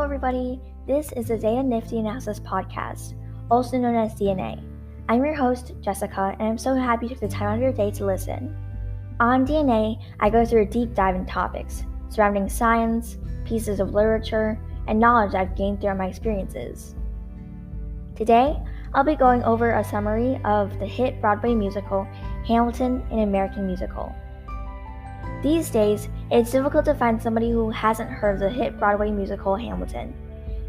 everybody. This is the Data Nifty Analysis Podcast, also known as DNA. I'm your host, Jessica, and I'm so happy you took the time out of your day to listen. On DNA, I go through a deep dive in topics surrounding science, pieces of literature, and knowledge I've gained throughout my experiences. Today, I'll be going over a summary of the hit Broadway musical, Hamilton, an American Musical. These days, it's difficult to find somebody who hasn't heard of the hit Broadway musical Hamilton.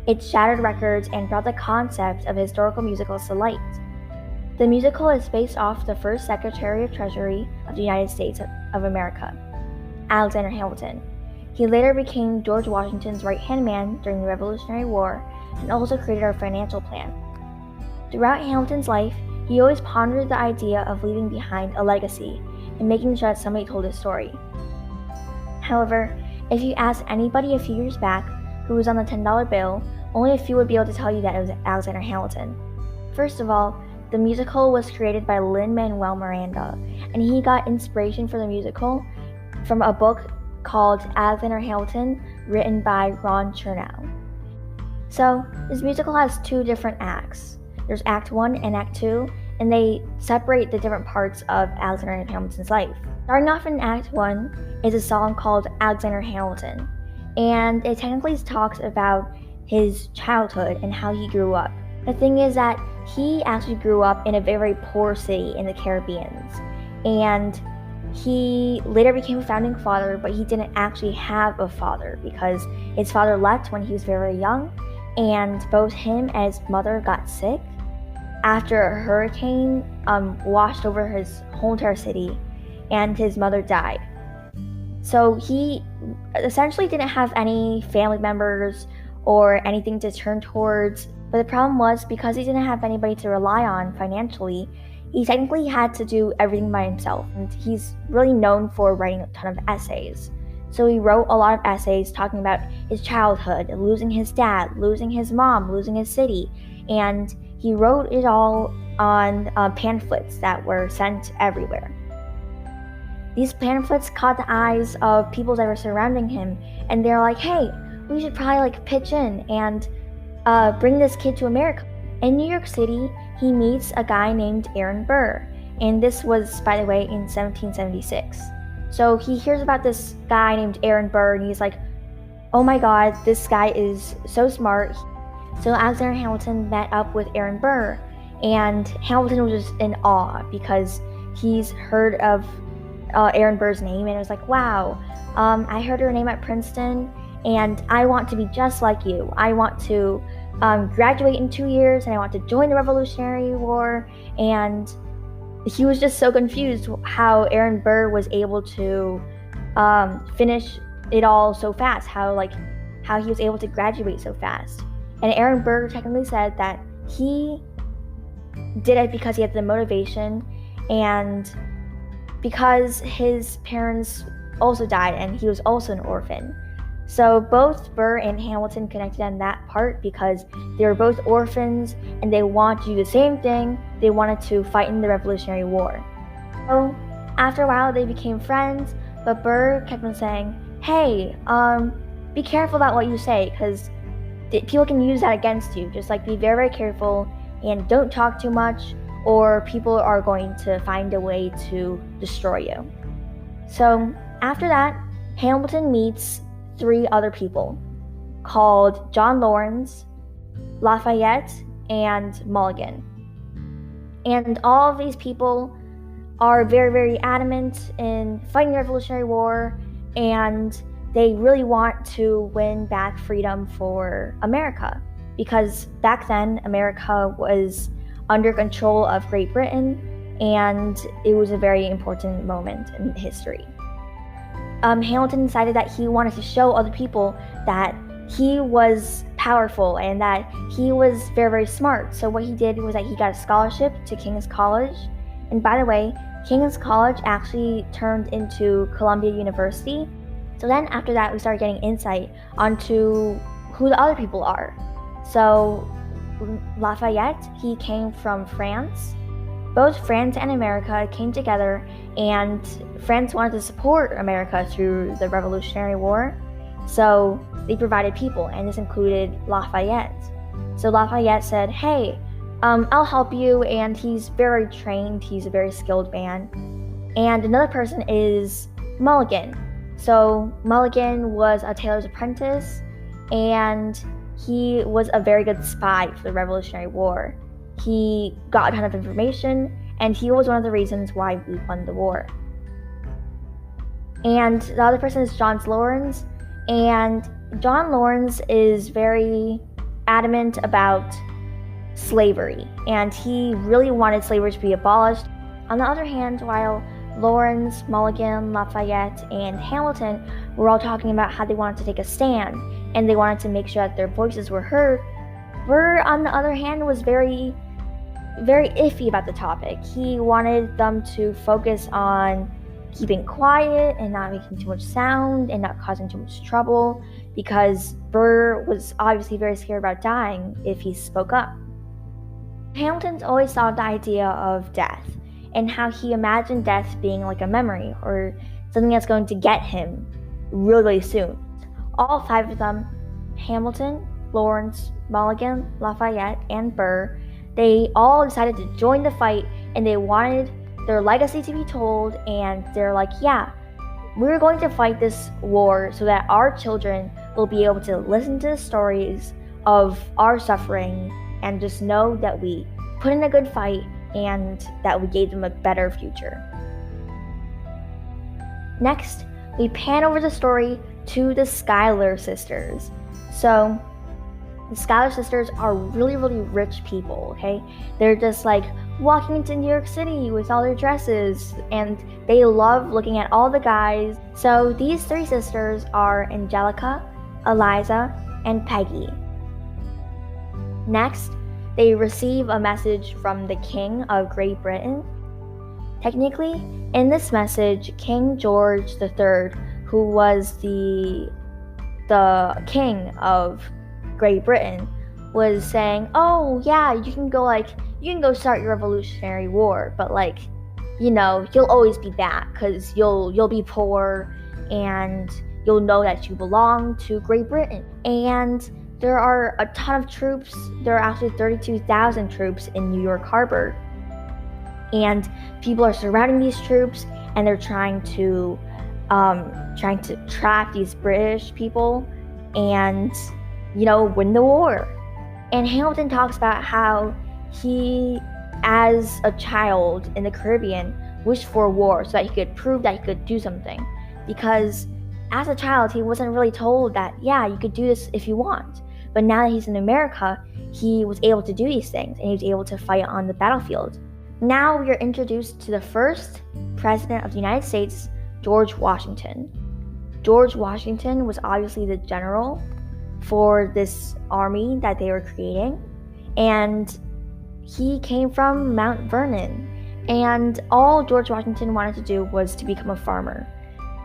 It shattered records and brought the concept of historical musicals to light. The musical is based off the first Secretary of Treasury of the United States of America, Alexander Hamilton. He later became George Washington's right-hand man during the Revolutionary War and also created our financial plan. Throughout Hamilton's life, he always pondered the idea of leaving behind a legacy and making sure that somebody told his story. However, if you asked anybody a few years back who was on the $10 bill, only a few would be able to tell you that it was Alexander Hamilton. First of all, the musical was created by Lin-Manuel Miranda, and he got inspiration for the musical from a book called Alexander Hamilton, written by Ron Chernow. So, this musical has two different acts. There's Act 1 and Act 2, and they separate the different parts of Alexander Hamilton's life. Starting off in Act 1 is a song called Alexander Hamilton, and it technically talks about his childhood and how he grew up. The thing is that he actually grew up in a very poor city in the Caribbean, and he later became a founding father, but he didn't actually have a father because his father left when he was very young, and both him and his mother got sick after a hurricane washed over his whole entire city, and his mother died. So he essentially didn't have any family members or anything to turn towards, but the problem was because he didn't have anybody to rely on financially, he technically had to do everything by himself, and he's really known for writing a ton of essays. So he wrote a lot of essays talking about his childhood, losing his dad, losing his mom, losing his city, and he wrote it all on pamphlets that were sent everywhere. These pamphlets caught the eyes of people that were surrounding him, and they're like, hey, we should probably pitch in and bring this kid to America. In New York City, he meets a guy named Aaron Burr, and this was, by the way, in 1776. So he hears about this guy named Aaron Burr, and he's like, oh my god, this guy is so smart. So Alexander Hamilton met up with Aaron Burr, and Hamilton was just in awe because he's heard of Aaron Burr's name, and it was like, wow, I heard your name at Princeton, and I want to be just like you. I want to graduate in 2 years, and I want to join the Revolutionary War. And he was just so confused how Aaron Burr was able to finish it all so fast, how he was able to graduate so fast. And Aaron Burr technically said that he did it because he had the motivation and because his parents also died and he was also an orphan. So both Burr and Hamilton connected on that part because they were both orphans and they wanted to do the same thing. They wanted to fight in the Revolutionary War. So after a while they became friends, but Burr kept on saying, hey, be careful about what you say because people can use that against you. Just be very, very careful and don't talk too much, or people are going to find a way to destroy you. So after that, Hamilton meets 3 other people called John Laurens, Lafayette, and Mulligan. And all of these people are very, very adamant in fighting the Revolutionary War, and they really want to win back freedom for America, because back then America was under control of Great Britain, and it was a very important moment in history. Hamilton decided that he wanted to show other people that he was powerful and that he was very, very smart. So what he did was that he got a scholarship to King's College. And by the way, King's College actually turned into Columbia University. So then after that, we started getting insight onto who the other people are. So Lafayette, he came from France. Both France and America came together, and France wanted to support America through the Revolutionary War. So they provided people, and this included Lafayette. So Lafayette said, hey, I'll help you, and he's very trained, he's a very skilled man. And another person is Mulligan. So Mulligan was a tailor's apprentice, and he was a very good spy for the Revolutionary War. He got a ton of information, and he was one of the reasons why we won the war. And the other person is John Laurens, and John Laurens is very adamant about slavery, and he really wanted slavery to be abolished. On the other hand, while Laurens, Mulligan, Lafayette, and Hamilton were all talking about how they wanted to take a stand, and they wanted to make sure that their voices were heard, Burr, on the other hand, was very iffy about the topic. He wanted them to focus on keeping quiet and not making too much sound and not causing too much trouble, because Burr was obviously very scared about dying if he spoke up. Hamilton's always thought of the idea of death and how he imagined death being like a memory or something that's going to get him really, really soon. All five of them, Hamilton, Laurens, Mulligan, Lafayette, and Burr, they all decided to join the fight, and they wanted their legacy to be told, and they're like, yeah, we're going to fight this war so that our children will be able to listen to the stories of our suffering and just know that we put in a good fight and that we gave them a better future. Next, we pan over the story to the Schuyler sisters. So, the Schuyler sisters are really, really rich people, okay? They're just like walking into New York City with all their dresses, and they love looking at all the guys. So these three sisters are Angelica, Eliza, and Peggy. Next, they receive a message from the King of Great Britain. Technically, in this message, King George III, who was the king of Great Britain, was saying, oh yeah, you can go start your Revolutionary War, but you'll always be back because you'll be poor and you'll know that you belong to Great Britain. And there are a ton of troops. There are actually 32,000 troops in New York Harbor, and people are surrounding these troops, and they're trying to trap these British people and win the war. And Hamilton talks about how he, as a child in the Caribbean, wished for war so that he could prove that he could do something. Because as a child, he wasn't really told that, yeah, you could do this if you want. But now that he's in America, he was able to do these things, and he was able to fight on the battlefield. Now we are introduced to the first president of the United States, George Washington. George Washington was obviously the general for this army that they were creating, and he came from Mount Vernon, and all George Washington wanted to do was to become a farmer,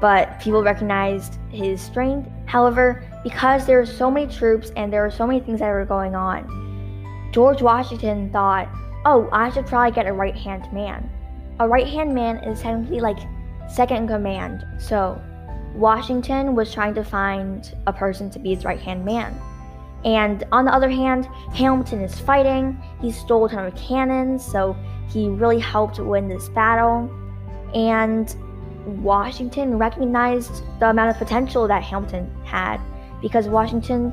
but people recognized his strength. However, because there were so many troops and there were so many things that were going on, George Washington thought, oh, I should probably get a right-hand man. A right-hand man is technically like second in command, so Washington was trying to find a person to be his right-hand man. And on the other hand, Hamilton is fighting. He stole a ton of cannons, so he really helped win this battle. And Washington recognized the amount of potential that Hamilton had, because Washington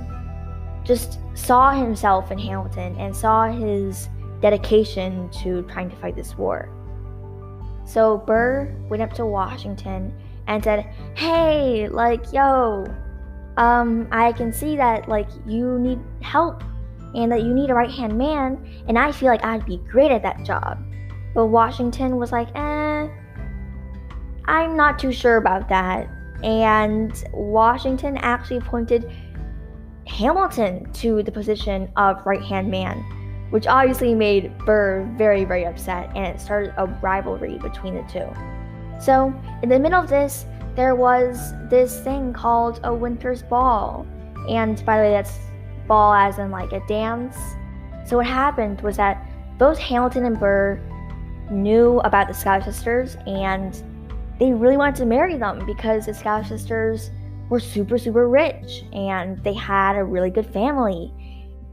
just saw himself in Hamilton and saw his dedication to trying to fight this war. So Burr went up to Washington and said, hey, I can see that you need help and that you need a right-hand man, and I feel like I'd be great at that job. But Washington was like, I'm not too sure about that. And Washington actually appointed Hamilton to the position of right-hand man, which obviously made Burr very, very upset, and it started a rivalry between the two. So in the middle of this, there was this thing called a winter's ball. And by the way, that's ball as in a dance. So what happened was that both Hamilton and Burr knew about the Schuyler sisters, and they really wanted to marry them because the Schuyler sisters were super, super rich, and they had a really good family.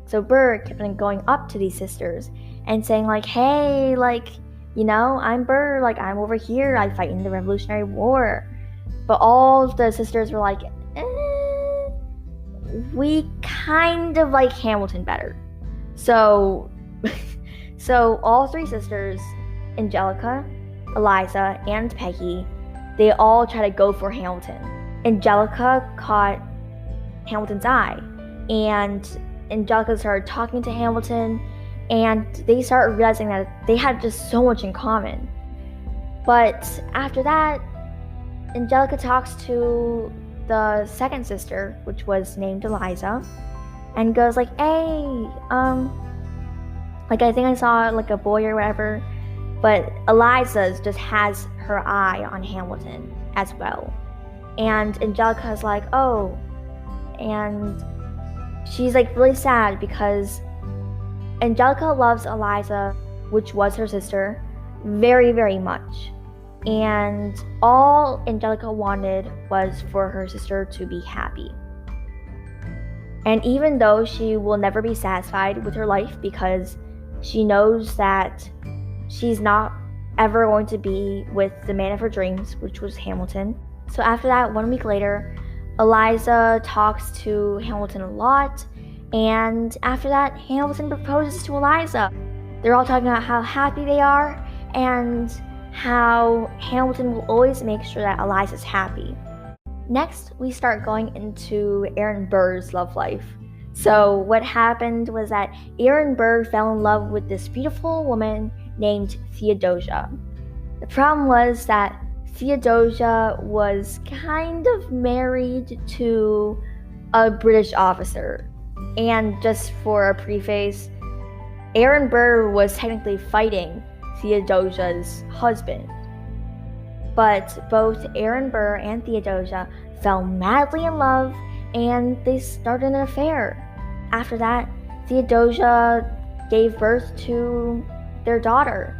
So Burr kept on going up to these sisters and saying like, hey, like, I'm Burr, like, I'm over here, I fight in the Revolutionary War. But all of the sisters were like, we kind of like Hamilton better. So all three sisters, Angelica, Eliza, and Peggy, they all try to go for Hamilton. Angelica caught Hamilton's eye, and Angelica started talking to Hamilton, and they started realizing that they had just so much in common. But after that, Angelica talks to the second sister, which was named Eliza, and goes like, hey, like, I think I saw like a boy or whatever, but Eliza just has her eye on Hamilton as well. And Angelica's like, oh, and she's like really sad because Angelica loves Eliza, which was her sister, very, very much. And all Angelica wanted was for her sister to be happy. And even though she will never be satisfied with her life because she knows that she's not ever going to be with the man of her dreams, which was Hamilton. So after that, 1 week later, Eliza talks to Hamilton a lot. And after that, Hamilton proposes to Eliza. They're all talking about how happy they are and how Hamilton will always make sure that Eliza's happy. Next, we start going into Aaron Burr's love life. So what happened was that Aaron Burr fell in love with this beautiful woman named Theodosia. The problem was that Theodosia was kind of married to a British officer. And just for a preface, Aaron Burr was technically fighting Theodosia's husband. But both Aaron Burr and Theodosia fell madly in love, and they started an affair. After that, Theodosia gave birth to their daughter,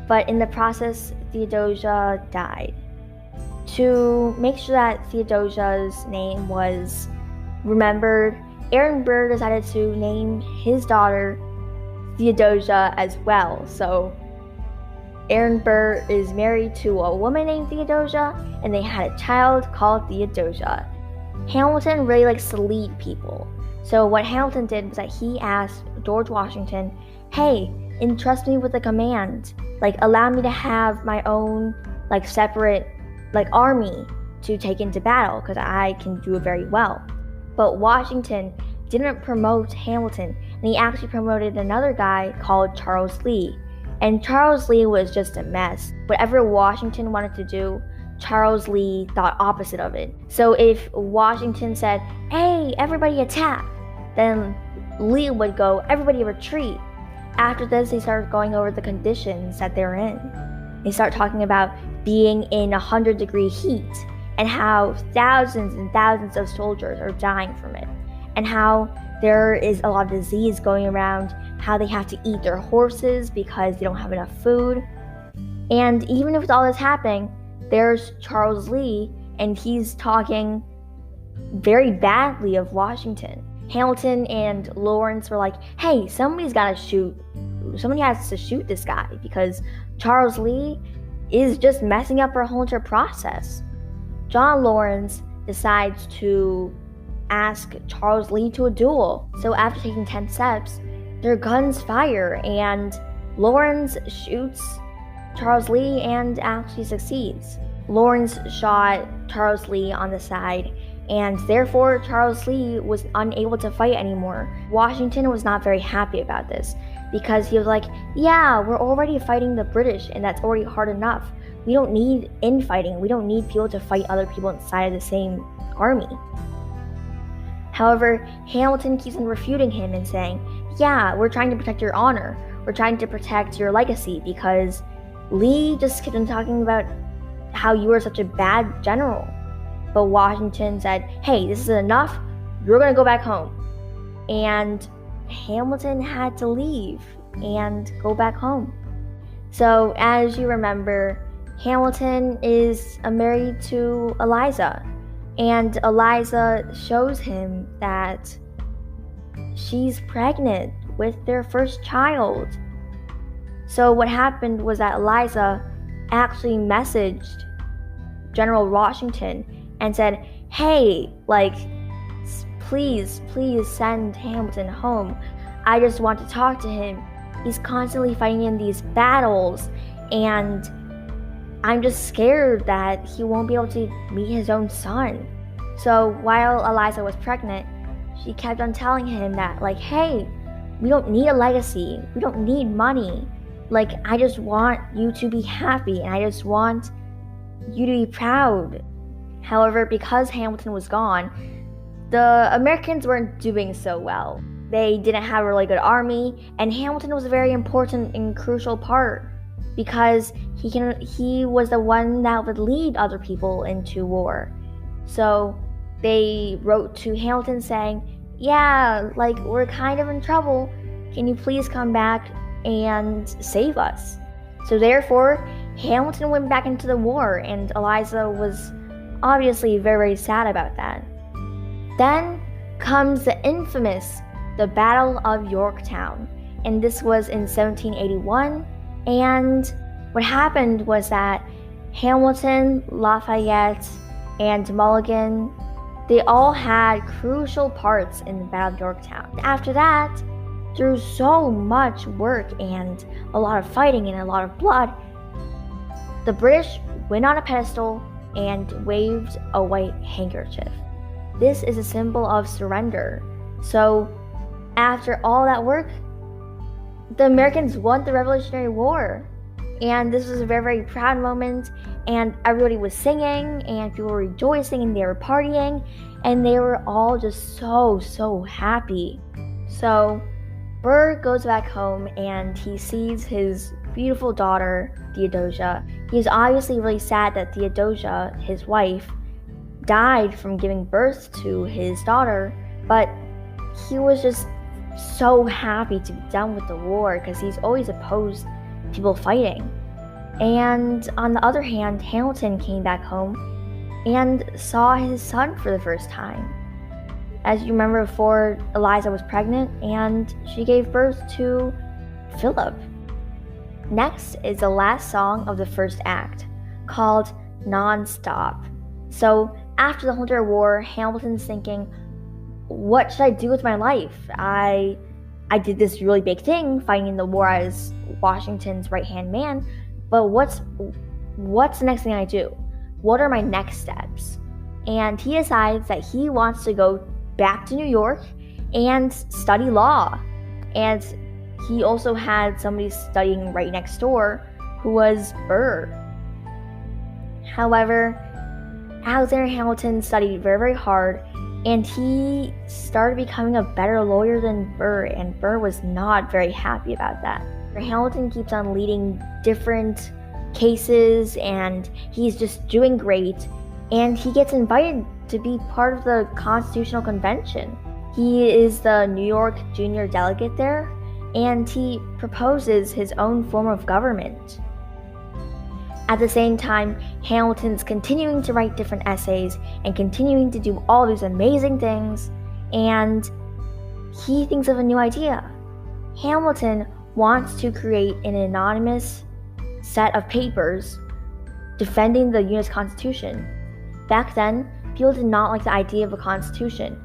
but in the process, Theodosia died. To make sure that Theodosia's name was remembered, Aaron Burr decided to name his daughter Theodosia as well. So Aaron Burr is married to a woman named Theodosia, and they had a child called Theodosia. Hamilton really likes to lead people. So what Hamilton did was that he asked George Washington, hey, entrust me with a command. Like, allow me to have my own, like, separate, like, army to take into battle, because I can do it very well. But Washington didn't promote Hamilton, and he actually promoted another guy called Charles Lee. And Charles Lee was just a mess. Whatever Washington wanted to do, Charles Lee thought opposite of it. So if Washington said, hey, everybody attack, then Lee would go, everybody retreat. After this, they started going over the conditions that they're in. They start talking about being in 100-degree heat, and how thousands and thousands of soldiers are dying from it, and how there is a lot of disease going around, how they have to eat their horses because they don't have enough food. And even with all this happening, there's Charles Lee, and he's talking very badly of Washington. Hamilton and Lawrence were like, hey, somebody has to shoot this guy, because Charles Lee is just messing up our whole entire process. John Lawrence decides to ask Charles Lee to a duel. So after taking 10 steps, their guns fire, and Lawrence shoots Charles Lee and actually succeeds. Lawrence shot Charles Lee on the side, and therefore Charles Lee was unable to fight anymore. Washington was not very happy about this, because he was like, yeah, we're already fighting the British, and that's already hard enough. We don't need infighting. We don't need people to fight other people inside of the same army. However, Hamilton keeps on refuting him and saying, yeah, we're trying to protect your honor. We're trying to protect your legacy, because Lee just kept on talking about how you were such a bad general. But Washington said, hey, this is enough. You're going to go back home. And Hamilton had to leave and go back home. So as you remember, Hamilton is married to Eliza. And Eliza shows him that she's pregnant with their first child. So what happened was that Eliza actually messaged General Washington and said, hey, please send Hamilton home. I just want to talk to him. He's constantly fighting in these battles, and I'm just scared that he won't be able to meet his own son. So while Eliza was pregnant, she kept on telling him that, hey, we don't need a legacy. We don't need money. I just want you to be happy, and I just want you to be proud. However, because Hamilton was gone, the Americans weren't doing so well. They didn't have a really good army, and Hamilton was a very important and crucial part because he was the one that would lead other people into war. So they wrote to Hamilton saying, yeah, we're kind of in trouble. Can you please come back and save us? So therefore, Hamilton went back into the war, and Eliza was obviously very, very sad about that. Then comes the Battle of Yorktown, and this was in 1781. And what happened was that Hamilton, Lafayette, and Mulligan, they all had crucial parts in the Battle of Yorktown. After that, through so much work and a lot of fighting and a lot of blood, the British went on a pedestal and waved a white handkerchief. This is a symbol of surrender. So after all that work, the Americans won the Revolutionary War. And this was a very, very proud moment, and everybody was singing, and people were rejoicing, and they were partying, and they were all just so happy. So Burr goes back home, and he sees his beautiful daughter, Theodosia. He's obviously really sad that Theodosia, his wife, died from giving birth to his daughter, but he was just so happy to be done with the war because he's always opposed people fighting. And on the other hand, Hamilton came back home and saw his son for the first time. As you remember before, Eliza was pregnant and she gave birth to Philip. Next is the last song of the first act, called Non-Stop. So after the 100 War, Hamilton's thinking, what should I do with my life? I did this really big thing, fighting in the war as Washington's right-hand man, but what's the next thing I do? What are my next steps? And he decides that he wants to go back to New York and study law. And he also had somebody studying right next door who was Burr. However, Alexander Hamilton studied very, very hard, and he started becoming a better lawyer than Burr, and Burr was not very happy about that. Hamilton keeps on leading different cases, and he's just doing great, and he gets invited to be part of the Constitutional Convention. He is the New York junior delegate there, and he proposes his own form of government. At the same time, Hamilton's continuing to write different essays and continuing to do all these amazing things, and he thinks of a new idea. Hamilton wants to create an anonymous set of papers defending the U.S. Constitution. Back then, people did not like the idea of a constitution.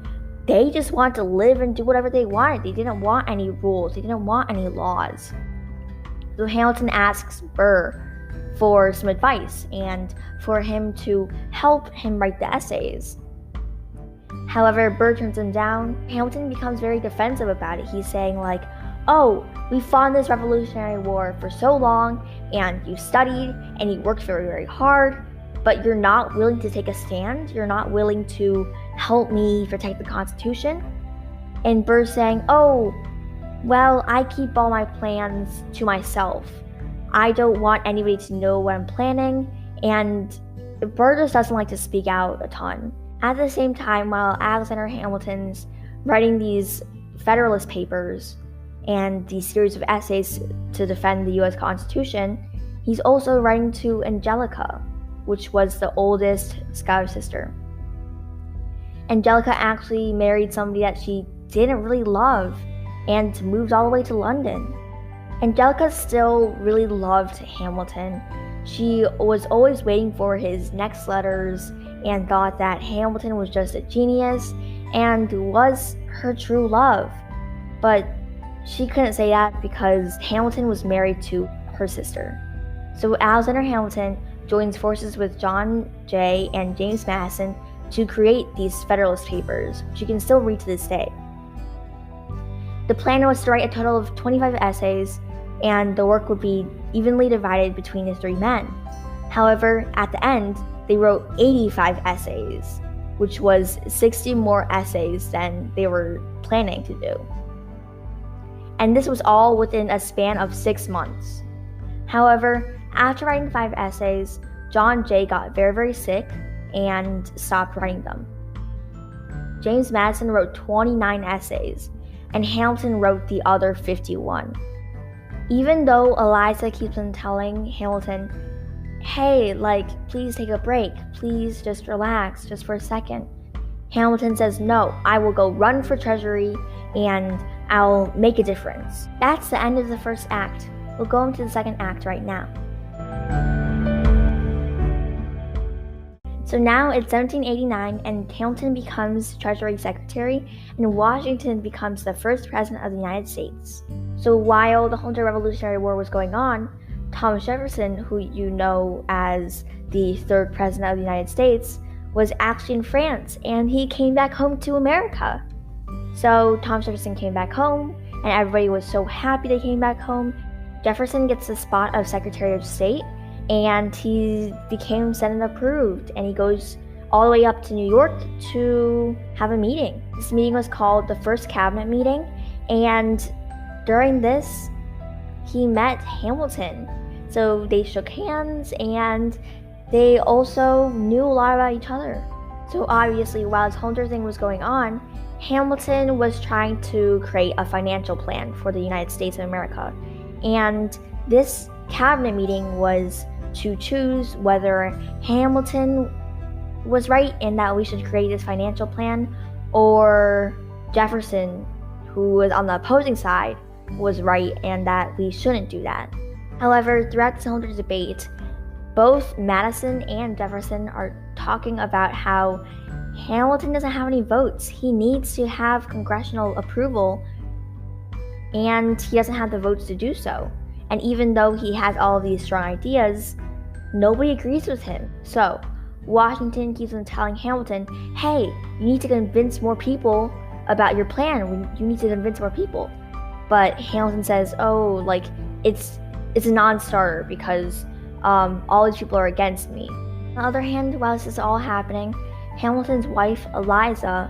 They just wanted to live and do whatever they wanted. They didn't want any rules. They didn't want any laws. So Hamilton asks Burr for some advice and for him to help him write the essays. However, Burr turns him down. Hamilton becomes very defensive about it. He's saying oh, we fought in this Revolutionary War for so long, and you studied, and you worked very, very hard, but you're not willing to take a stand. You're not willing to help me protect the Constitution. And Burr's saying, oh, well, I keep all my plans to myself. I don't want anybody to know what I'm planning, and Burr just doesn't like to speak out a ton. At the same time, while Alexander Hamilton's writing these Federalist Papers and these series of essays to defend the U.S. Constitution, he's also writing to Angelica, which was the oldest Schuyler sister. Angelica actually married somebody that she didn't really love and moved all the way to London. Angelica still really loved Hamilton. She was always waiting for his next letters and thought that Hamilton was just a genius and was her true love. But she couldn't say that because Hamilton was married to her sister. So Alexander Hamilton joins forces with John Jay and James Madison to create these Federalist Papers, which you can still read to this day. The plan was to write a total of 25 essays, and the work would be evenly divided between the three men. However, at the end, they wrote 85 essays, which was 60 more essays than they were planning to do. And this was all within a span of 6 months. However, after writing 5 essays, John Jay got very, very sick and stopped writing them. James Madison wrote 29 essays, and Hamilton wrote the other 51. Even though Eliza keeps on telling Hamilton, hey, please take a break, please just relax, just for a second, Hamilton says, no, I will go run for treasury and I'll make a difference. That's the end of the first act. We'll go into the second act right now. So now it's 1789 and Hamilton becomes Treasury Secretary and Washington becomes the first president of the United States. So while the whole Revolutionary War was going on, Thomas Jefferson, who you know as the third president of the United States, was actually in France and he came back home to America. So Thomas Jefferson came back home and everybody was so happy they came back home. Jefferson gets the spot of Secretary of State and he became Senate approved and he goes all the way up to New York to have a meeting. This meeting was called the First Cabinet Meeting, and during this, he met Hamilton. So they shook hands and they also knew a lot about each other. So obviously, while this whole thing was going on, Hamilton was trying to create a financial plan for the United States of America. And this cabinet meeting was to choose whether Hamilton was right in that we should create this financial plan, or Jefferson, who was on the opposing side, was right and that we shouldn't do that. However, throughout this whole debate, both Madison and Jefferson are talking about how Hamilton doesn't have any votes. He needs to have congressional approval, and he doesn't have the votes to do so. And even though he has all of these strong ideas, nobody agrees with him. So Washington keeps on telling Hamilton, hey, you need to convince more people about your plan. You need to convince more people. But Hamilton says, it's a non-starter because all these people are against me. On the other hand, while this is all happening, Hamilton's wife, Eliza,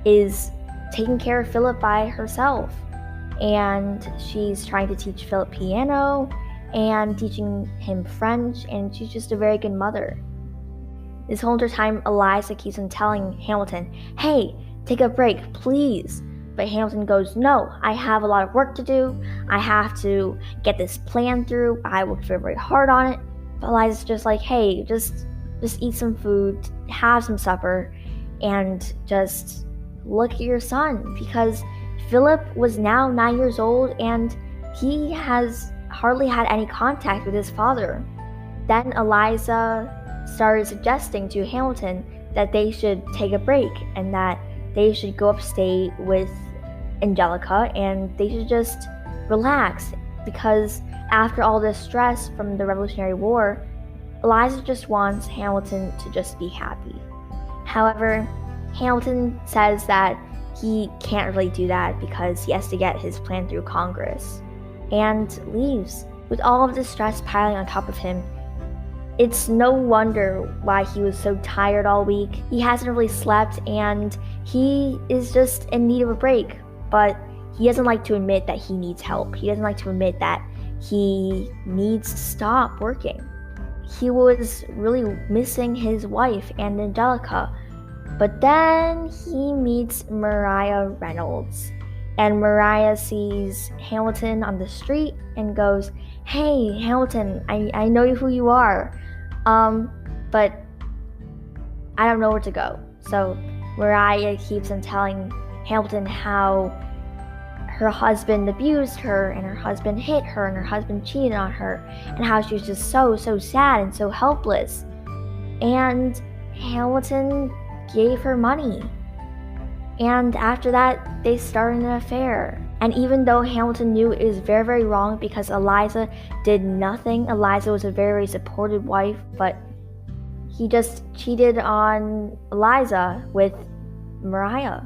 is taking care of Philip by herself. And she's trying to teach Philip piano and teaching him French, and she's just a very good mother. This whole entire time, Eliza keeps on telling Hamilton, hey, take a break, please. But Hamilton goes, no, I have a lot of work to do. I have to get this plan through. I worked very, very hard on it. But Eliza's just like, hey, just eat some food, have some supper, and just look at your son. Because Philip was now 9 years old and he has hardly had any contact with his father. Then Eliza started suggesting to Hamilton that they should take a break and that they should go upstate with Angelica and they should just relax, because after all this stress from the Revolutionary War, Eliza just wants Hamilton to just be happy. However, Hamilton says that he can't really do that because he has to get his plan through Congress, and leaves. With all of this stress piling on top of him, it's no wonder why he was so tired all week. He hasn't really slept and he is just in need of a break, but he doesn't like to admit that he needs help. He doesn't like to admit that he needs to stop working. He was really missing his wife and Angelica. But then he meets Maria Reynolds, and Maria sees Hamilton on the street and goes, hey, Hamilton, I know who you are, but I don't know where to go. So Mariah keeps on telling Hamilton how her husband abused her and her husband hit her and her husband cheated on her and how she was just so sad and so helpless. And Hamilton gave her money. And after that, they started an affair. And even though Hamilton knew it was very wrong because Eliza did nothing, Eliza was a very supportive wife, but he just cheated on Eliza with Mariah.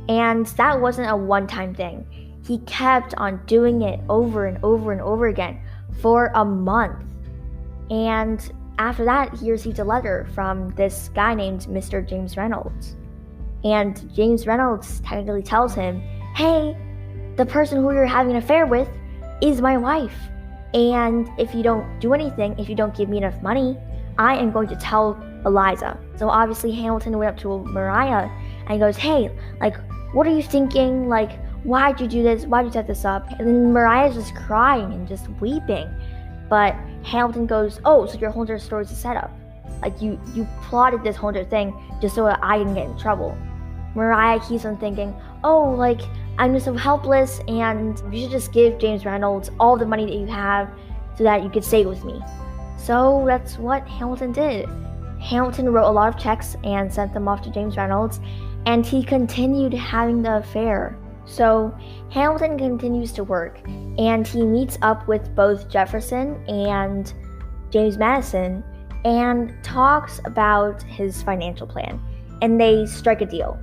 And that wasn't a one-time thing. He kept on doing it over and over again for a month. And after that, he received a letter from this guy named Mr. James Reynolds. And James Reynolds technically tells him, hey, the person who you're having an affair with is my wife. And if you don't do anything, if you don't give me enough money, I am going to tell Eliza. So obviously Hamilton went up to Mariah and he goes, hey, like, what are you thinking? Like, why'd you do this? Why'd you set this up? And then Mariah's just crying and just weeping. But Hamilton goes, oh, so your whole entire story is a setup. Like, you plotted this whole entire thing just so that I didn't get in trouble. Mariah keeps on thinking, oh, like, I'm just so helpless and you should just give James Reynolds all the money that you have so that you could stay with me. So that's what Hamilton did. Hamilton wrote a lot of checks and sent them off to James Reynolds, and he continued having the affair. So Hamilton continues to work, and he meets up with both Jefferson and James Madison and talks about his financial plan, and they strike a deal.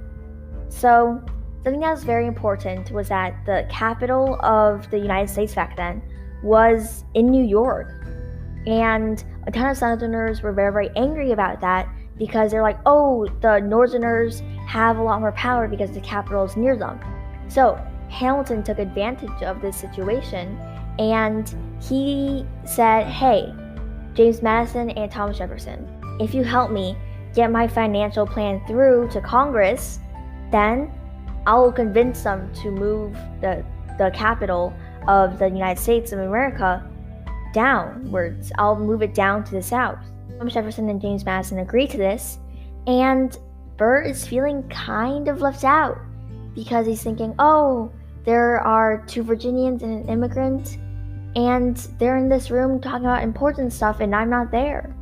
So something that was very important was that the capital of the United States back then was in New York. And a ton of Southerners were very angry about that because they're like, oh, the Northerners have a lot more power because the capital is near them. So Hamilton took advantage of this situation and he said, hey, James Madison and Thomas Jefferson, if you help me get my financial plan through to Congress, then I'll convince them to move the capital of the United States of America downwards. I'll move it down to the south. Thomas Jefferson and James Madison agreed to this, and Burr is feeling kind of left out because he's thinking, oh, there are two Virginians and an immigrant, and they're in this room talking about important stuff, and I'm not there.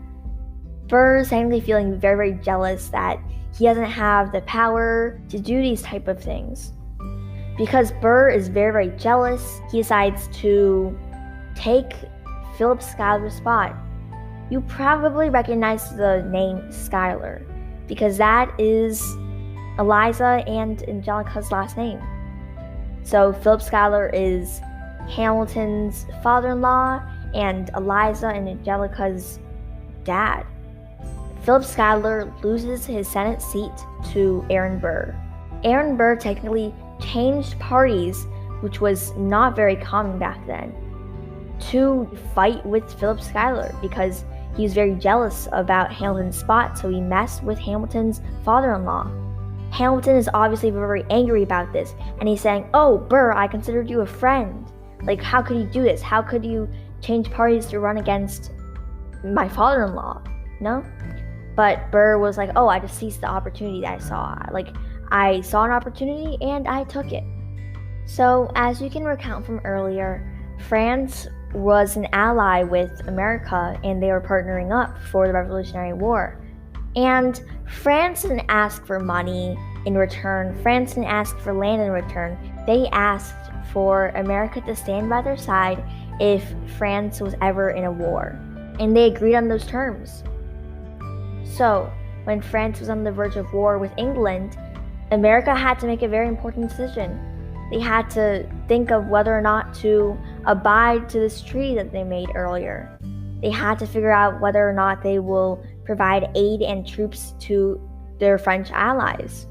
Burr's technically feeling very jealous that he doesn't have the power to do these type of things. Because Burr is very jealous, he decides to take Philip Schuyler's spot. You probably recognize the name Schuyler because that is Eliza and Angelica's last name. So Philip Schuyler is Hamilton's father-in-law and Eliza and Angelica's dad. Philip Schuyler loses his Senate seat to Aaron Burr. Aaron Burr technically changed parties, which was not very common back then, to fight with Philip Schuyler because he was very jealous about Hamilton's spot, so he messed with Hamilton's father-in-law. Hamilton is obviously very angry about this, and he's saying, oh, Burr, I considered you a friend. Like, how could you do this? How could you change parties to run against my father-in-law? No? But Burr was like, oh, I just seized the opportunity that I saw. Like, I saw an opportunity and I took it. So, as you can recount from earlier, France was an ally with America and they were partnering up for the Revolutionary War. And France didn't ask for money in return. France didn't ask for land in return. They asked for America to stand by their side if France was ever in a war. And they agreed on those terms. So, when France was on the verge of war with England, America had to make a very important decision. They had to think of whether or not to abide to this treaty that they made earlier. They had to figure out whether or not they will provide aid and troops to their French allies.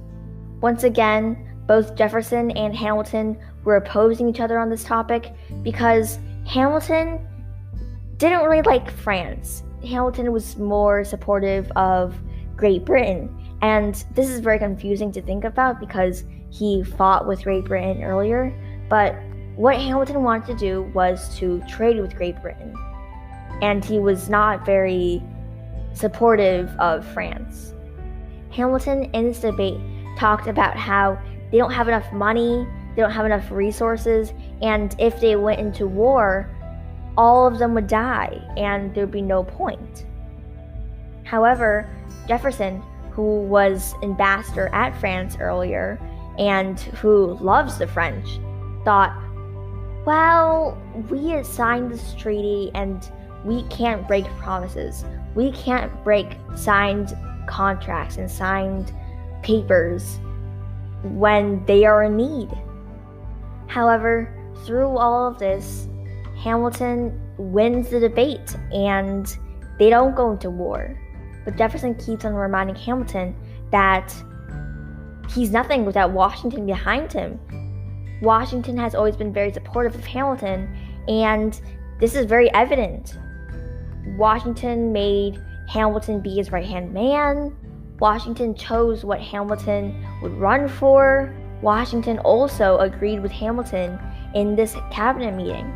Once again, both Jefferson and Hamilton were opposing each other on this topic because Hamilton didn't really like France. Hamilton was more supportive of Great Britain, and this is very confusing to think about because he fought with Great Britain earlier, but what Hamilton wanted to do was to trade with Great Britain, and he was not very supportive of France. Hamilton, in this debate, talked about how they don't have enough money, they don't have enough resources, and if they went into war, all of them would die and there'd be no point. However, Jefferson, who was ambassador at France earlier and who loves the French, thought, well, we signed this treaty and we can't break promises. We can't break signed contracts and signed papers when they are in need. However, through all of this, Hamilton wins the debate and they don't go into war. But Jefferson keeps on reminding Hamilton that he's nothing without Washington behind him. Washington has always been very supportive of Hamilton, and this is very evident. Washington made Hamilton be his right-hand man. Washington chose what Hamilton would run for. Washington also agreed with Hamilton in this cabinet meeting.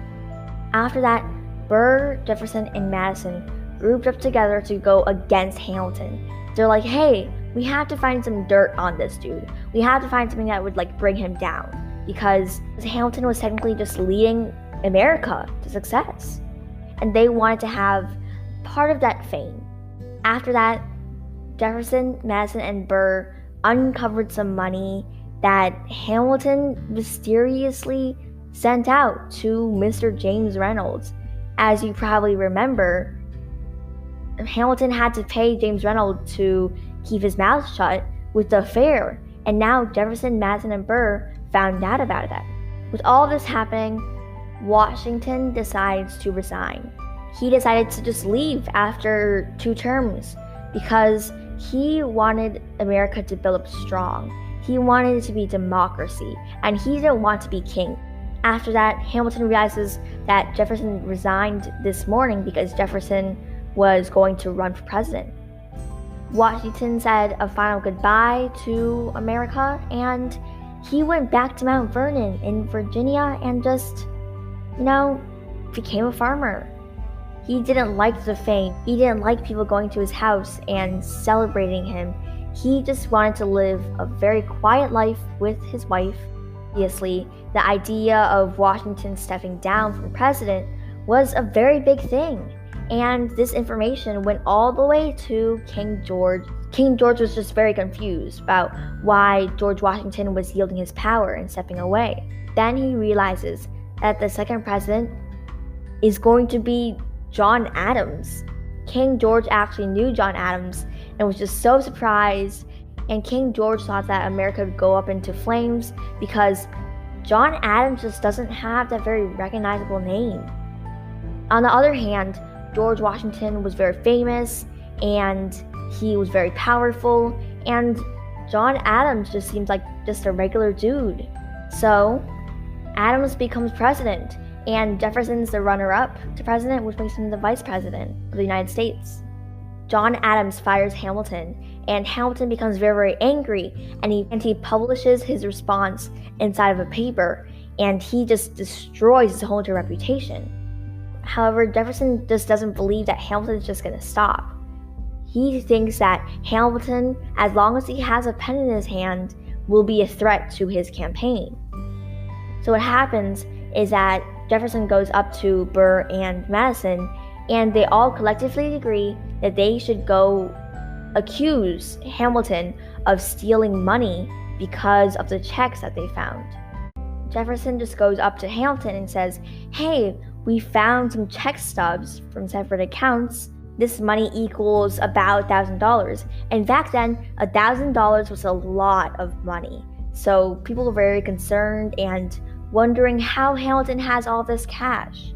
After that, Burr, Jefferson, and Madison grouped up together to go against Hamilton. They're like, hey, we have to find some dirt on this dude. We have to find something that would bring him down, because Hamilton was technically just leading America to success. And they wanted to have part of that fame. After that, Jefferson, Madison, and Burr uncovered some money that Hamilton mysteriously sent out to Mr. James Reynolds. As you probably remember, Hamilton had to pay James Reynolds to keep his mouth shut with the affair, and now Jefferson, Madison, and Burr found out about that. With all this happening, Washington decides to resign. He decided to just leave after 2 terms because he wanted America to build up strong. He wanted it to be democracy, and he didn't want to be king. After that, Hamilton realizes that Jefferson resigned this morning because Jefferson was going to run for president. Washington said a final goodbye to America, and he went back to Mount Vernon in Virginia and just, became a farmer. He didn't like the fame. He didn't like people going to his house and celebrating him. He just wanted to live a very quiet life with his wife. Obviously, the idea of Washington stepping down from president was a very big thing. And this information went all the way to King George. King George was just very confused about why George Washington was yielding his power and stepping away. Then he realizes that the second president is going to be John Adams. King George actually knew John Adams and was just so surprised. And King George thought that America would go up into flames because John Adams just doesn't have that very recognizable name. On the other hand, George Washington was very famous and he was very powerful, and John Adams just seems like just a regular dude. So Adams becomes president, and Jefferson's the runner-up to president, which makes him the vice president of the United States. John Adams fires Hamilton, and Hamilton becomes very, very angry, and he publishes his response inside of a paper, and he just destroys his whole entire reputation. However, Jefferson just doesn't believe that Hamilton is just going to stop. He thinks that Hamilton, as long as he has a pen in his hand, will be a threat to his campaign. So what happens is that Jefferson goes up to Burr and Madison, and they all collectively agree that they should go accuse Hamilton of stealing money because of the checks that they found. Jefferson just goes up to Hamilton and says, hey, we found some check stubs from separate accounts. This money equals about $1,000. And back then, $1,000 was a lot of money. So people were very concerned and wondering how Hamilton has all this cash.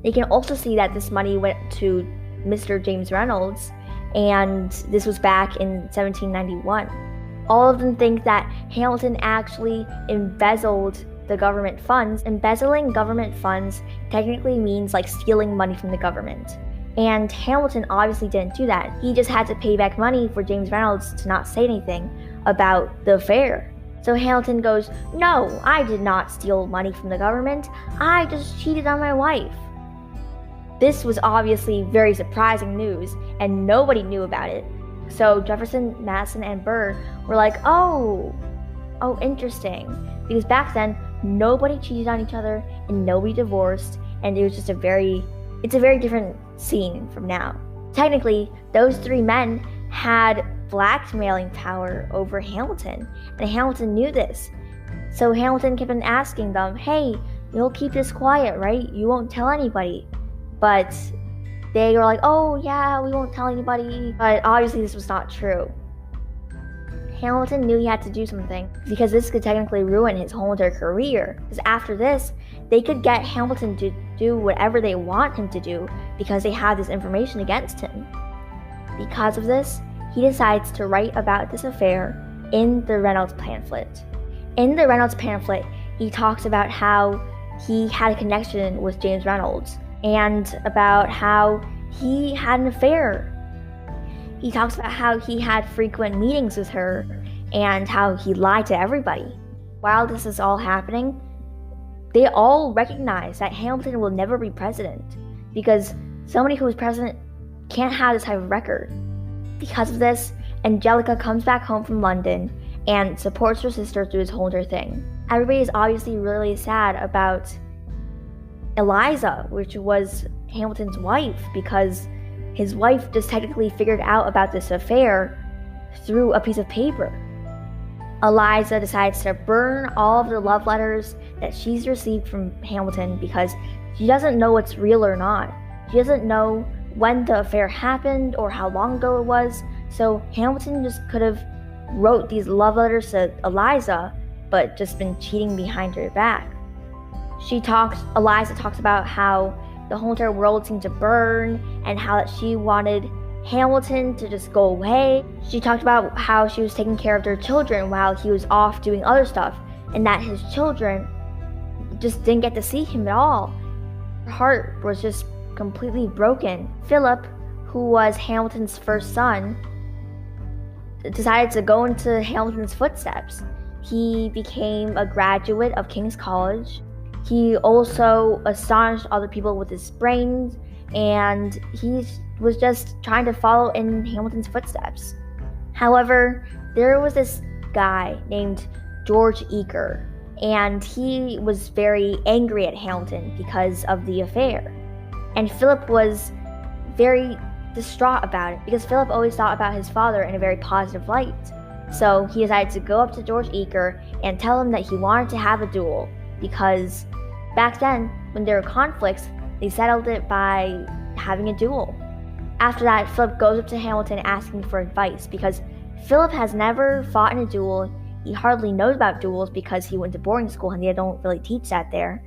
They can also see that this money went to Mr. James Reynolds, and this was back in 1791. All of them think that Hamilton actually embezzled the government funds. Embezzling government funds technically means stealing money from the government. And Hamilton obviously didn't do that. He just had to pay back money for James Reynolds to not say anything about the affair. So Hamilton goes, no, I did not steal money from the government. I just cheated on my wife. This was obviously very surprising news, and nobody knew about it. So Jefferson, Madison, and Burr were like, oh, interesting. Because back then, nobody cheated on each other and nobody divorced, and it was just it's a very different scene from now. Technically, those three men had blackmailing power over Hamilton, and Hamilton knew this. So Hamilton kept on asking them, hey, you'll keep this quiet, right? You won't tell anybody. But they were like, oh yeah, we won't tell anybody. But obviously this was not true. Hamilton knew he had to do something because this could technically ruin his whole entire career. Because after this, they could get Hamilton to do whatever they want him to do because they have this information against him. Because of this, he decides to write about this affair in the Reynolds pamphlet. In the Reynolds pamphlet, he talks about how he had a connection with James Reynolds and about how he had an affair. He talks about how he had frequent meetings with her and how he lied to everybody. While this is all happening, they all recognize that Hamilton will never be president because somebody who is president can't have this type of record. Because of this, Angelica comes back home from London and supports her sister through this whole entire thing. Everybody is obviously really sad about Eliza, which was Hamilton's wife, because his wife just technically figured out about this affair through a piece of paper. Eliza decides to burn all of the love letters that she's received from Hamilton because she doesn't know what's real or not. She doesn't know when the affair happened or how long ago it was, so Hamilton just could have wrote these love letters to Eliza, but just been cheating behind her back. Eliza talks about how the whole entire world seemed to burn and how that she wanted Hamilton to just go away. She talked about how she was taking care of their children while he was off doing other stuff, and that his children just didn't get to see him at all. Her heart was just completely broken. Philip, who was Hamilton's first son, decided to go into Hamilton's footsteps. He became a graduate of King's College. He also astonished other people with his brains, and he was just trying to follow in Hamilton's footsteps. However, there was this guy named George Eaker, and he was very angry at Hamilton because of the affair. And Philip was very distraught about it because Philip always thought about his father in a very positive light. So he decided to go up to George Eaker and tell him that he wanted to have a duel because back then, when there were conflicts, they settled it by having a duel. After that, Philip goes up to Hamilton asking for advice because Philip has never fought in a duel. He hardly knows about duels because he went to boarding school and they don't really teach that there.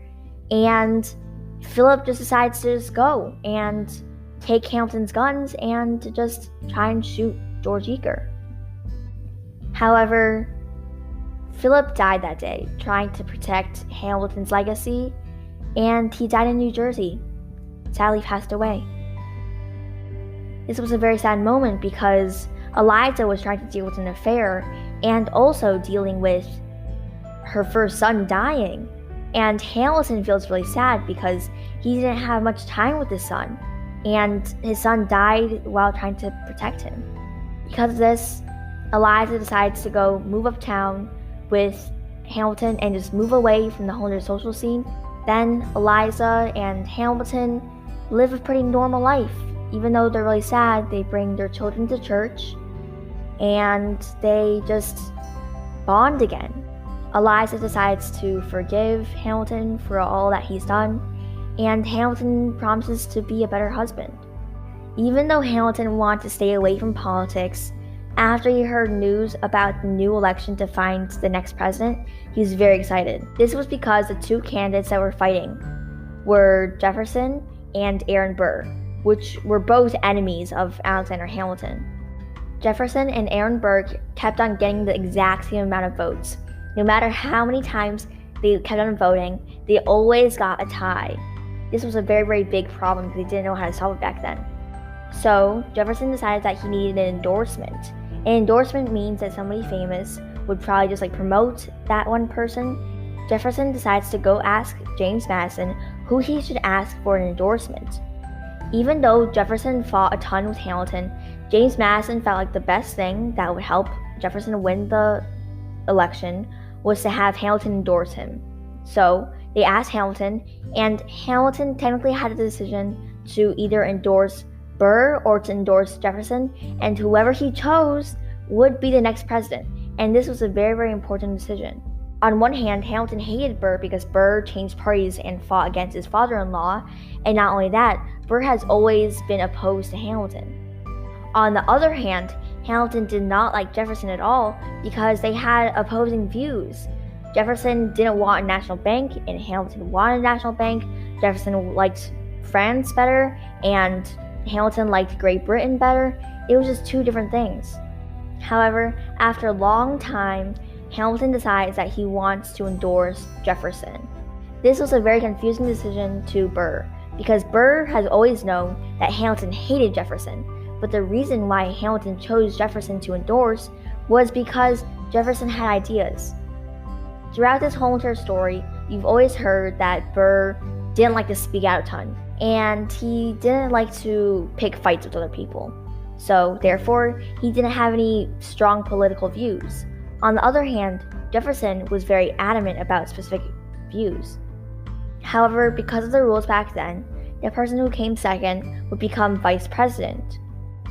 And Philip just decides to just go and take Hamilton's guns and to just try and shoot George Eaker. However, Philip died that day trying to protect Hamilton's legacy, and he died in New Jersey. Sadly passed away. This was a very sad moment because Eliza was trying to deal with an affair and also dealing with her first son dying. And Hamilton feels really sad because he didn't have much time with his son, and his son died while trying to protect him. Because of this, Eliza decides to go move uptown with Hamilton and just move away from the whole social scene. Then Eliza and Hamilton live a pretty normal life. Even though they're really sad, they bring their children to church and they just bond again. Eliza decides to forgive Hamilton for all that he's done, and Hamilton promises to be a better husband. Even though Hamilton wanted to stay away from politics, after he heard news about the new election to find the next president, he was very excited. This was because the two candidates that were fighting were Jefferson and Aaron Burr, which were both enemies of Alexander Hamilton. Jefferson and Aaron Burr kept on getting the exact same amount of votes. No matter how many times they kept on voting, they always got a tie. This was a very, very big problem because they didn't know how to solve it back then. So Jefferson decided that he needed an endorsement. An endorsement means that somebody famous would probably just promote that one person. Jefferson decides to go ask James Madison who he should ask for an endorsement. Even though Jefferson fought a ton with Hamilton, James Madison felt like the best thing that would help Jefferson win the election was to have Hamilton endorse him. So they asked Hamilton, and Hamilton technically had a decision to either endorse Burr or to endorse Jefferson, and whoever he chose would be the next president. And this was a very, very important decision. On one hand, Hamilton hated Burr because Burr changed parties and fought against his father-in-law, and not only that, Burr has always been opposed to Hamilton. On the other hand, Hamilton did not like Jefferson at all because they had opposing views. Jefferson didn't want a national bank, and Hamilton wanted a national bank. Jefferson liked France better, and Hamilton liked Great Britain better. It was just two different things. However, after a long time, Hamilton decides that he wants to endorse Jefferson. This was a very confusing decision to Burr, because Burr has always known that Hamilton hated Jefferson, but the reason why Hamilton chose Jefferson to endorse was because Jefferson had ideas. Throughout this whole entire story, you've always heard that Burr didn't like to speak out a ton, and he didn't like to pick fights with other people. So, therefore, he didn't have any strong political views. On the other hand, Jefferson was very adamant about specific views. However, because of the rules back then, the person who came second would become vice president.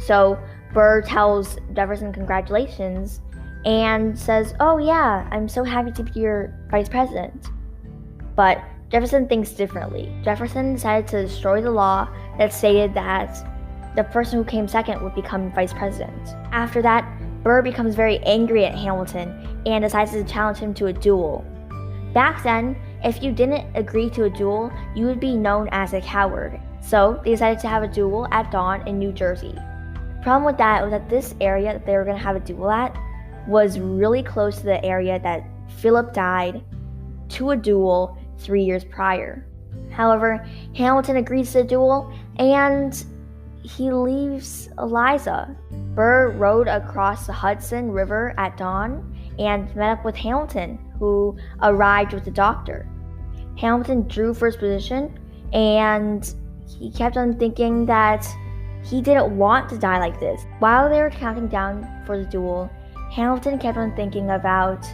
So, Burr tells Jefferson congratulations and says, "Oh yeah, I'm so happy to be your vice president." But Jefferson thinks differently. Jefferson decided to destroy the law that stated that the person who came second would become vice president. After that, Burr becomes very angry at Hamilton and decides to challenge him to a duel. Back then, if you didn't agree to a duel, you would be known as a coward. So they decided to have a duel at dawn in New Jersey. The problem with that was that this area that they were going to have a duel at was really close to the area that Philip died to a duel 3 years prior. However, Hamilton agrees to the duel and he leaves Eliza. Burr rode across the Hudson River at dawn and met up with Hamilton, who arrived with the doctor. Hamilton drew for his position, and he kept on thinking that he didn't want to die like this. While they were counting down for the duel, Hamilton kept on thinking about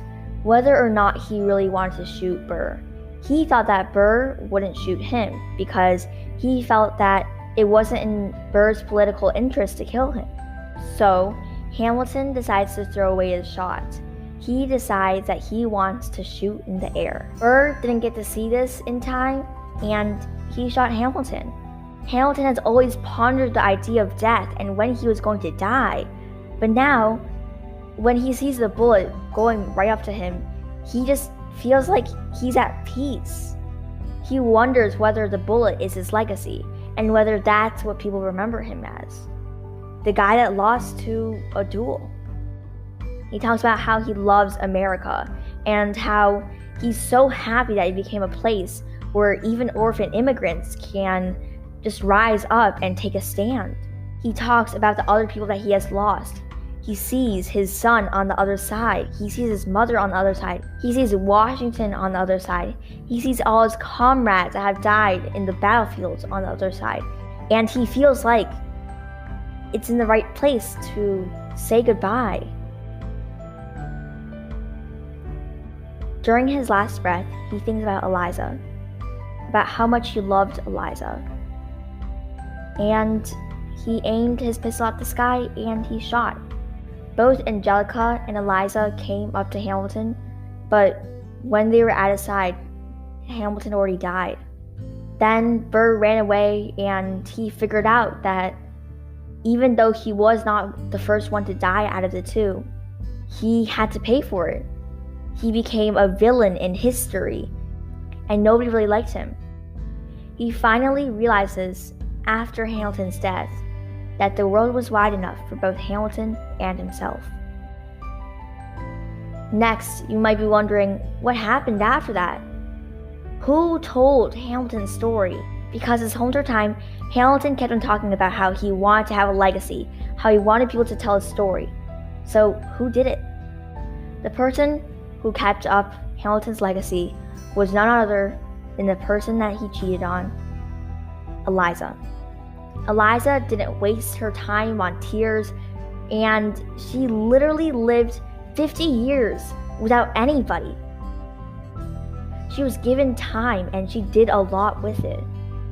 whether or not he really wanted to shoot Burr. He thought that Burr wouldn't shoot him because he felt that it wasn't in Burr's political interest to kill him. So, Hamilton decides to throw away his shot. He decides that he wants to shoot in the air. Burr didn't get to see this in time, and he shot Hamilton. Hamilton has always pondered the idea of death and when he was going to die, but now, when he sees the bullet going right up to him, he just feels like he's at peace. He wonders whether the bullet is his legacy, and whether that's what people remember him as. The guy that lost to a duel. He talks about how he loves America, and how he's so happy that it became a place where even orphan immigrants can just rise up and take a stand. He talks about the other people that he has lost. He sees his son on the other side. He sees his mother on the other side. He sees Washington on the other side. He sees all his comrades that have died in the battlefields on the other side. And he feels like it's in the right place to say goodbye. During his last breath, he thinks about Eliza, about how much he loved Eliza. And he aimed his pistol at the sky and he shot. Both Angelica and Eliza came up to Hamilton, but when they were at his side, Hamilton already died. Then Burr ran away and he figured out that even though he was not the first one to die out of the two, he had to pay for it. He became a villain in history, and nobody really liked him. He finally realizes, after Hamilton's death, that the world was wide enough for both Hamilton and himself. Next, you might be wondering, what happened after that? Who told Hamilton's story? Because this whole entire time, Hamilton kept on talking about how he wanted to have a legacy, how he wanted people to tell his story. So, who did it? The person who kept up Hamilton's legacy was none other than the person that he cheated on, Eliza. Eliza didn't waste her time on tears, and she literally lived 50 years without anybody. She was given time and she did a lot with it.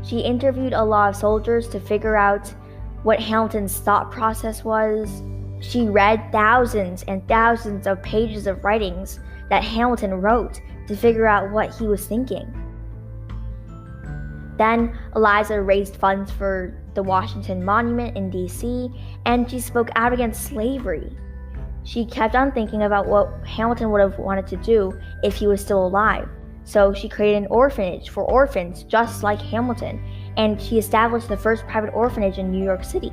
She interviewed a lot of soldiers to figure out what Hamilton's thought process was. She read thousands and thousands of pages of writings that Hamilton wrote to figure out what he was thinking. Then Eliza raised funds for the Washington Monument in DC, and she spoke out against slavery. She kept on thinking about what Hamilton would have wanted to do if he was still alive. So she created an orphanage for orphans just like Hamilton, and she established the first private orphanage in New York City.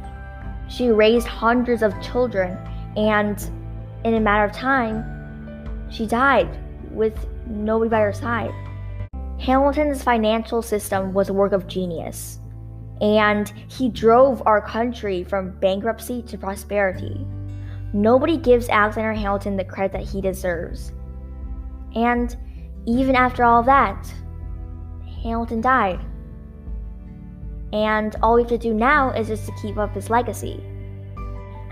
She raised hundreds of children, and in a matter of time, she died with nobody by her side. Hamilton's financial system was a work of genius, and he drove our country from bankruptcy to prosperity. Nobody gives Alexander Hamilton the credit that he deserves. And even after all that, Hamilton died. And all we have to do now is just to keep up his legacy.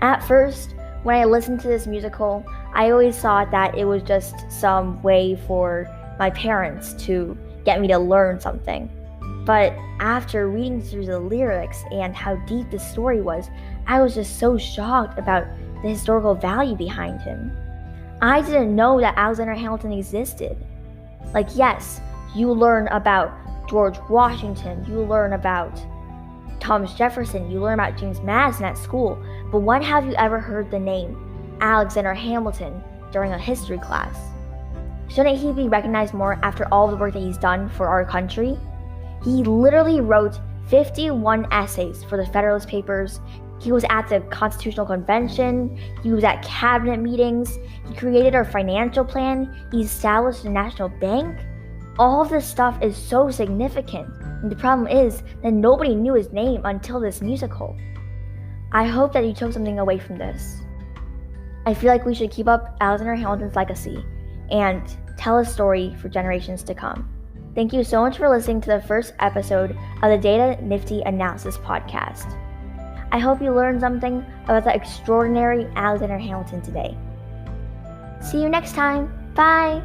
At first, when I listened to this musical, I always thought that it was just some way for my parents to get me to learn something. But after reading through the lyrics and how deep the story was, I was just so shocked about the historical value behind him. I didn't know that Alexander Hamilton existed. Like, yes, you learn about George Washington, you learn about Thomas Jefferson, you learn about James Madison at school, but when have you ever heard the name Alexander Hamilton during a history class? Shouldn't he be recognized more after all the work that he's done for our country? He literally wrote 51 essays for the Federalist Papers. He was at the Constitutional Convention, he was at cabinet meetings, he created our financial plan, he established the National Bank. All of this stuff is so significant, and the problem is that nobody knew his name until this musical. I hope that you took something away from this. I feel like we should keep up Alexander Hamilton's legacy and tell his story for generations to come. Thank you so much for listening to the first episode of the Data Nifty Analysis Podcast. I hope you learned something about the extraordinary Alexander Hamilton today. See you next time. Bye!